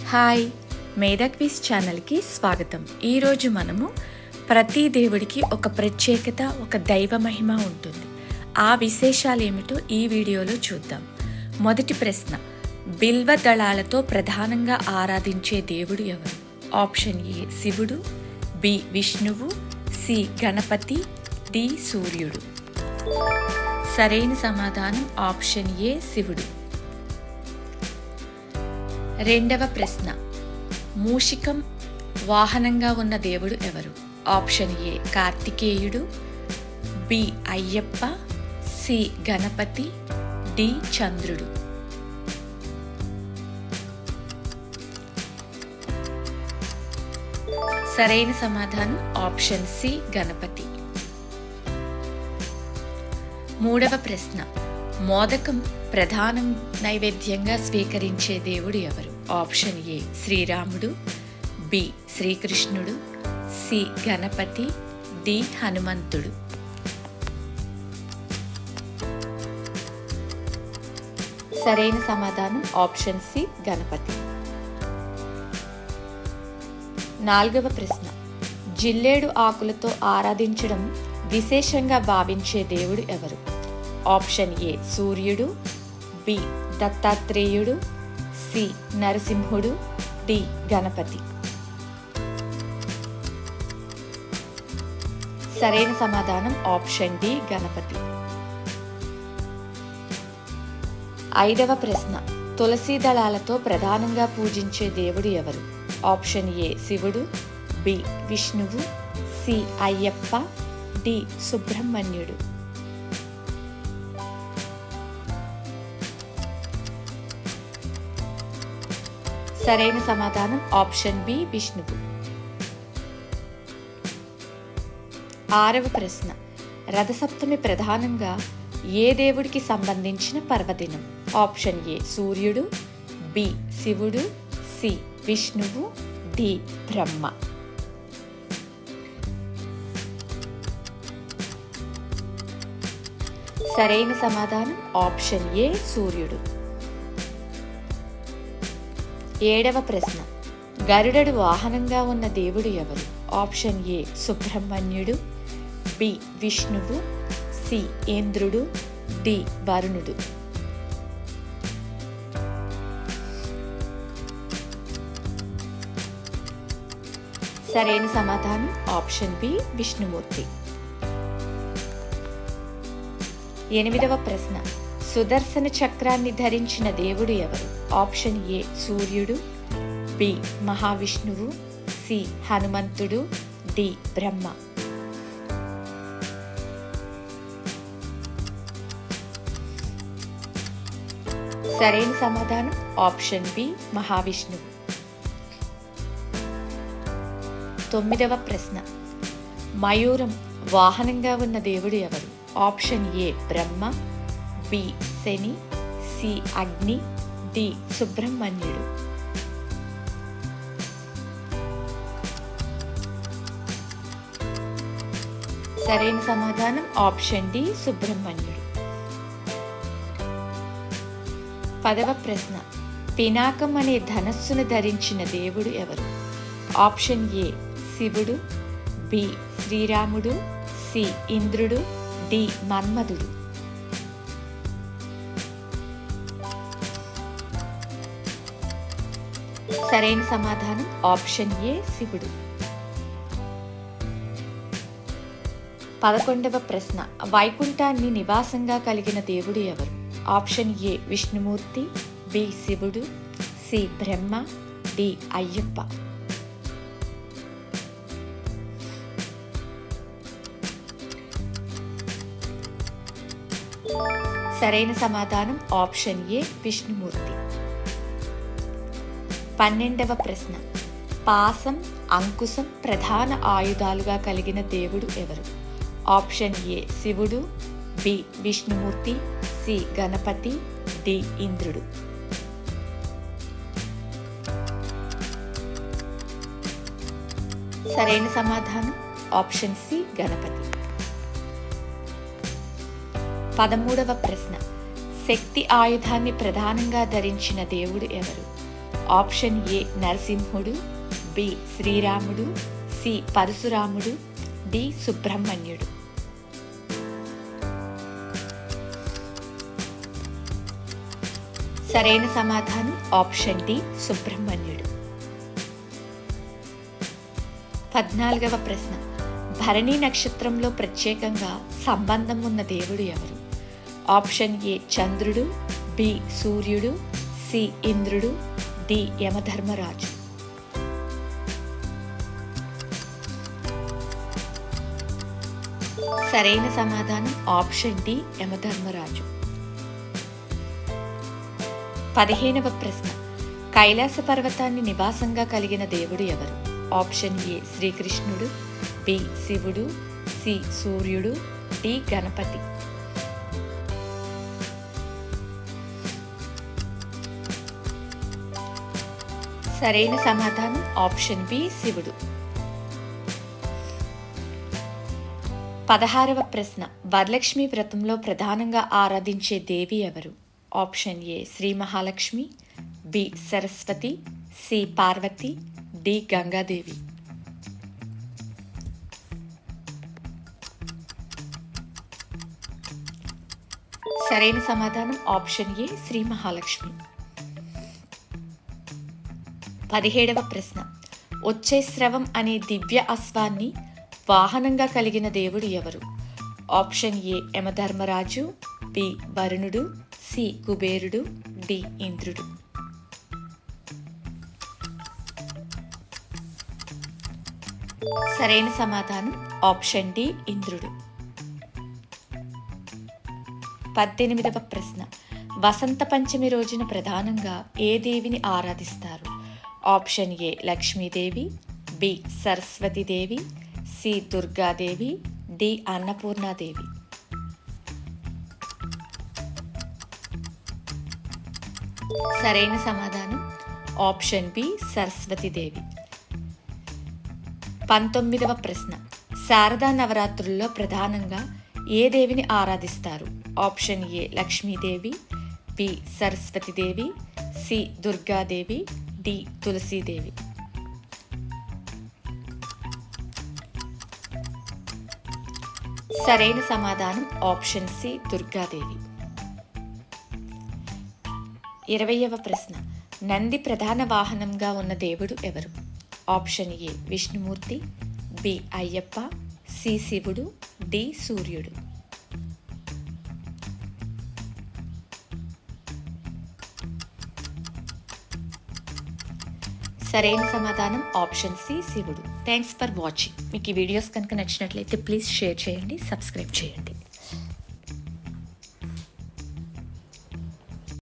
Hi, మేధా quiz ఛానల్కి స్వాగతం. ఈరోజు మనము ప్రతి దేవుడికి ఒక ప్రత్యేకత, ఒక దైవ మహిమ ఉంటుంది. ఆ విశేషాలు ఏమిటో ఈ వీడియోలో చూద్దాం. మొదటి ప్రశ్న, బిల్వ దళాలతో ప్రధానంగా ఆరాధించే దేవుడు ఎవరు? ఆప్షన్ ఏ శివుడు, బి విష్ణువు, సి గణపతి, డి సూర్యుడు. సరైన సమాధానం ఆప్షన్ ఏ శివుడు. రెండవ ప్రశ్న, మూషికం వాహనంగా ఉన్న దేవుడు ఎవరు? ఆప్షన్ ఏ కార్తికేయుడు, B Ayyappa, C Ganapati, D చంద్రుడు. సరైన సమాధానం ఆప్షన్ సి గణపతి. మూడవ ప్రశ్న, మోదకం ప్రధానం నైవేద్యంగా స్వీకరించే దేవుడు ఎవరు? ఆప్షన్ ఏ శ్రీరాముడు, బి శ్రీకృష్ణుడు, సి గణపతి, డి హనుమంతుడు. సరైన సమాధానం ఆప్షన్ సి గణపతి. నాలుగవ ప్రశ్న, జిల్లేడు ఆకులతో ఆరాధించడం విశేషంగా భావించే దేవుడు ఎవరు? ఆప్షన్ ఏ సూర్యుడు, బి దత్తాత్రేయుడు, సి నరసింహుడు, డి గణపతి. సరైన సమాధానం ఆప్షన్ డి గణపతి. ఐదవ ప్రశ్న, తులసి దళాలతో ప్రధానంగా పూజించే దేవుడు ఎవరు? ఆప్షన్ ఏ శివుడు, బి విష్ణువు, సి అయ్యప్ప, డి సుబ్రహ్మణ్యుడు. సరైన సమాధానం ఆప్షన్ బి విష్ణువు. ఆరవ ప్రశ్న, రథసప్తమి ప్రధానంగా ఏ దేవుడికి సంబంధించిన పర్వదినం? ఆప్షన్ ఏ సూర్యుడు, బి శివుడు, సి విష్ణువు, డి బ్రహ్మ. సరైన సమాధానం ఆప్షన్ ఏ సూర్యుడు. ఏడవ ప్రశ్న, గరుడడు వాహనంగా ఉన్న దేవుడు ఎవరు? ఆప్షన్ ఏ సుబ్రహ్మణ్యుడు, బి విష్ణువు, సి ఇంద్రుడు, డి వరుణుడు. సరైన సమాధానం ఆప్షన్ బి విష్ణుమూర్తి. ఎనిమిదవ ప్రశ్న, సుదర్శన చక్రాన్ని ధరించిన దేవుడు ఎవరు? ఆప్షన్ ఏ సూర్యుడు, బి మహావిష్ణువు, సి హనుమంతుడు, డి బ్రహ్మ. సరైన సమాధానం ఆప్షన్ బి మహావిష్ణువు. తొమ్మిదవ ప్రశ్న, మయూరం వాహనంగా ఉన్న దేవుడు ఎవరు? Option A Brahma, B Shani, C Agni, D సుబ్రహ్మణ్యుడు. సరైన సమాధానం ఆప్షన్ డి సుబ్రహ్మణ్యుడు. పదవ ప్రశ్న, పినాకం అనే ధనస్సును ధరించిన దేవుడు ఎవరు? ఆప్షన్ ఏ శివుడు, బి శ్రీరాముడు, సి ఇంద్రుడు, డి మన్మధుడు. సరైన సమాధానం ఆప్షన్ ఏ శివుడు. 11వ ప్రశ్న, వైకుంఠాన్ని నివాసంగా కలిగిన దేవుడు ఎవరు? ఆప్షన్ ఏ విష్ణుమూర్తి, బి శివుడు, సి బ్రహ్మ, డి అయ్యప్ప. సరైన సమాధానం ఆప్షన్ ఏ విష్ణుమూర్తి. 12వ ప్రశ్న, పాసం, అంకుశం ప్రధాన ఆయుధాలుగా కలిగిన దేవుడు ఎవరు? ఆప్షన్ ఏ శివుడు, B Vishnumurthy, C Ganapati, D ఇంద్రుడు. సరైన సమాధానం ఆప్షన్ సి గణపతి. 13వ ప్రశ్న, శక్తి ఆయుధాన్ని ప్రధానంగా ధరించిన దేవుడు ఎవరు? ఆప్షన్ ఏ నరసింహుడు, బి శ్రీరాముడు, సి పరశురాముడు, డి సుబ్రహ్మణ్యుడు. సరైన సమాధానం ఆప్షన్ డి సుబ్రహ్మణ్యుడు. 14వ ప్రశ్న. భరణి నక్షత్రంలో ప్రత్యేకంగా సంబంధం ఉన్న దేవుడు ఎవరు? ఆప్షన్ ఏ చంద్రుడు, బి సూర్యుడు, సి ఇంద్రుడు, డి యమధర్మరాజు. సరైన సమాధానం ఆప్షన్ డి యమధర్మరాజు. 15వ ప్రశ్న. కైలాస పర్వతాన్ని నివాసంగా కలిగిన దేవుడు ఎవరు? ఆప్షన్ ఏ శ్రీకృష్ణుడు, బి శివుడు, సి సూర్యుడు, డి గణపతి. సరైన సమాధానం ఆప్షన్ బి శివుడు. 16వ ప్రశ్న. వరలక్ష్మి వ్రతంలో ప్రధానంగా ఆరాధించే దేవి ఎవరు? Option A Shri Mahalakshmi, B Saraswati, C Parvati, D Gangadevi. సరైన సమాధానం ఆప్షన్ ఏ శ్రీ మహాలక్ష్మి. 17వ ప్రశ్న. ఉచ్చైశ్రవం అనే దివ్య అశ్వాన్ని వాహనంగా కలిగిన దేవుడు ఎవరు? ఆప్షన్ ఏ యమధర్మరాజు, బి వరుణుడు, సి కుబేరుడు, డి ఇంద్రుడు. సరైన సమాధానం ఆప్షన్ డి ఇంద్రుడు. 18వ ప్రశ్న. వసంత పంచమి రోజున ప్రధానంగా ఏ దేవిని ఆరాధిస్తారు? Option A Lakshmidevi, B Saraswatidevi, C Durgadevi, D Annapurnadevi. సరైన సమాధానం ఆప్షన్ బి సరస్వతీదేవి. 19వ ప్రశ్న. శారదా నవరాత్రుల్లో ప్రధానంగా ఏ దేవిని ఆరాధిస్తారు? Option A Lakshmidevi, B Saraswatidevi, C Durgadevi, D Tulasidevi. సరైన సమాధానం ఆప్షన్ సి దుర్గాదేవి. 20వ ప్రశ్న. నంది ప్రధాన వాహనంగా ఉన్న దేవుడు ఎవరు? Option A Vishnumurthy, B Ayyappa, C శివుడు, డి సూర్యుడు. సరైన సమాధానం ఆప్షన్ సి శివుడు. Thanks for watching. మీకు ఈ వీడియోస్ కనుక నచ్చినట్లయితే ప్లీజ్ షేర్ చేయండి, సబ్స్క్రైబ్ చేయండి.